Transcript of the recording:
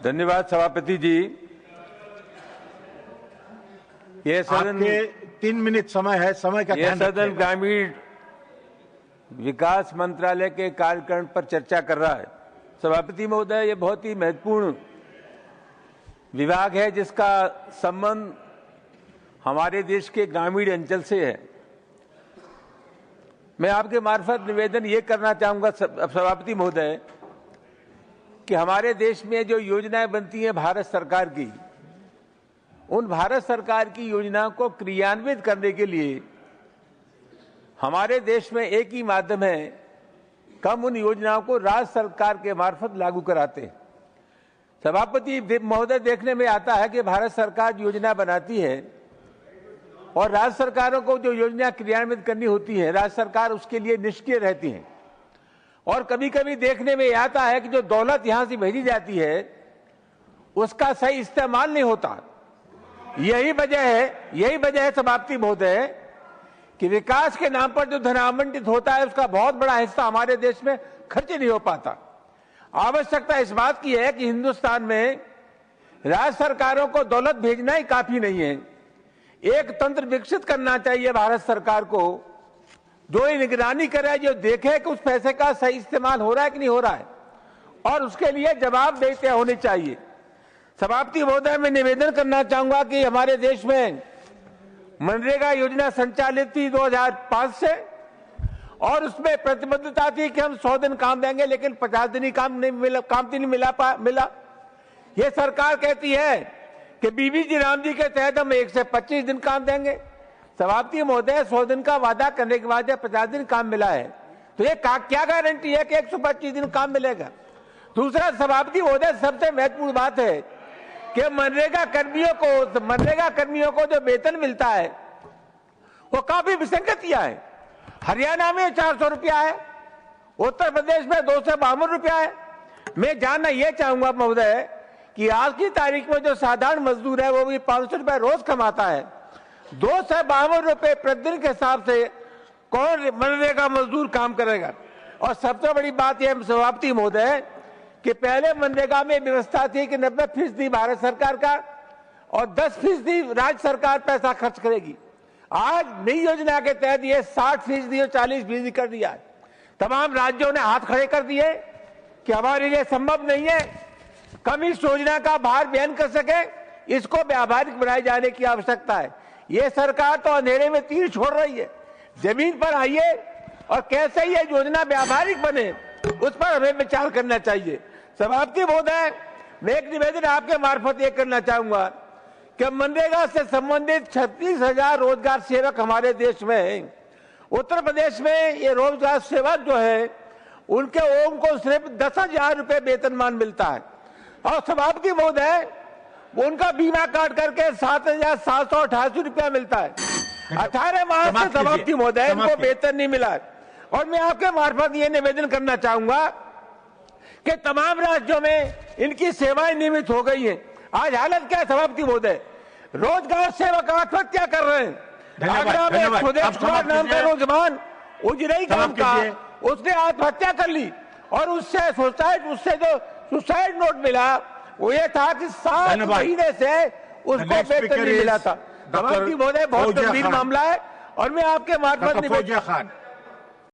धन्यवाद सभापति जी। ये सदन 3 मिनट समय है, समय का ये सदन ग्रामीण विकास मंत्रालय के कार्यक्रम पर चर्चा कर रहा है। सभापति महोदय, ये बहुत ही महत्वपूर्ण विभाग है जिसका संबंध हमारे देश के ग्रामीण अंचल से है। मैं आपके मार्फत निवेदन ये करना चाहूंगा सभापति महोदय कि हमारे देश में जो योजनाएं बनती हैं भारत सरकार की, उन भारत सरकार की योजनाओं को क्रियान्वित करने के लिए हमारे देश में एक ही माध्यम है, हम उन योजनाओं को राज्य सरकार के मार्फत लागू कराते हैं। सभापति महोदय, देखने में आता है कि भारत सरकार योजना बनाती है और राज्य सरकारों को जो योजना क्रियान्वित करनी होती है, राज्य सरकार उसके लिए निष्क्रिय रहती है और कभी कभी देखने में आता है कि जो दौलत यहां से भेजी जाती है उसका सही इस्तेमाल नहीं होता। यही वजह है सभापति महोदय कि विकास के नाम पर जो धन आवंटित होता है उसका बहुत बड़ा हिस्सा हमारे देश में खर्च नहीं हो पाता। आवश्यकता इस बात की है कि हिंदुस्तान में राज्य सरकारों को दौलत भेजना ही काफी नहीं है, एक तंत्र विकसित करना चाहिए भारत सरकार को, जो ये निगरानी करे, जो देखे कि उस पैसे का सही इस्तेमाल हो रहा है कि नहीं हो रहा है और उसके लिए जवाबदेही होनी चाहिए। सभापति महोदय, मैं निवेदन करना चाहूंगा कि हमारे देश में मनरेगा योजना संचालित थी 2005 से और उसमें प्रतिबद्धता थी कि हम 100 दिन काम देंगे, लेकिन 50 दिन ही काम नहीं मिला। ये सरकार कहती है कि बीबी जी राम जी के तहत हम 1 से 25 दिन काम देंगे। सभापति महोदय, 100 दिन का वादा करने के बाद जब 50 दिन काम मिला है तो ये क्या गारंटी है कि 125 दिन काम मिलेगा। दूसरा सभापति महोदय, सबसे महत्वपूर्ण बात है कि मनरेगा कर्मियों को जो वेतन मिलता है वो काफी विसंगतियां है। हरियाणा में 400 रुपया है, उत्तर प्रदेश में 252 रुपया है। मैं जानना यह चाहूंगा महोदय कि आज की तारीख में जो साधारण मजदूर है वो भी 500 रुपया रोज कमाता है, 252 रुपए प्रतिदिन के हिसाब से कौन मनरेगा मजदूर काम करेगा। और सबसे बड़ी बात यह सभापति महोदय कि पहले मनरेगा में व्यवस्था थी कि 90% भारत सरकार का और 10% राज्य सरकार पैसा खर्च करेगी। आज नई योजना के तहत ये 60% और 40% कर दिया है। तमाम राज्यों ने हाथ खड़े कर दिए कि हमारे लिए संभव नहीं है, कम इस योजना का भार वहन कर सके, इसको व्यावहारिक बनाए जाने की आवश्यकता है। ये सरकार तो अंधेरे में तीर छोड़ रही है, जमीन पर आइए और कैसे ये योजना व्यावहारिक बने उस पर हमें विचार करना चाहिए। सभापति महोदय, मैं एक निवेदन आपके मार्फत ये करना चाहूंगा कि मनरेगा से संबंधित 36,000 रोजगार सेवक हमारे देश में हैं। उत्तर प्रदेश में ये रोजगार सेवक जो है उनको सिर्फ 10,000 रुपए वेतनमान मिलता है और सभापति महोदय उनका बीमा काट करके 7,788 रुपया मिलता है। 18 माह से सभापति महोदय इनको वेतन नहीं मिला है। और मैं आपके मार्फत ये निवेदन करना चाहूंगा कि तमाम राज्यों में इनकी सेवाएं नियमित हो गई हैं। आज हालत क्या है सभापति महोदय, रोजगार सेवक आत्महत्या कर रहे हैं। आगरा में सुदेश कुमार नाम का नौजवान उजरई काम का, उसने आत्महत्या कर ली और उससे जो सुसाइड नोट मिला वो ये था कि 7 महीने से उसको वेतन नहीं मिला था। सभापति महोदय, बहुत गंभीर मामला है और मैं आपके मार्फत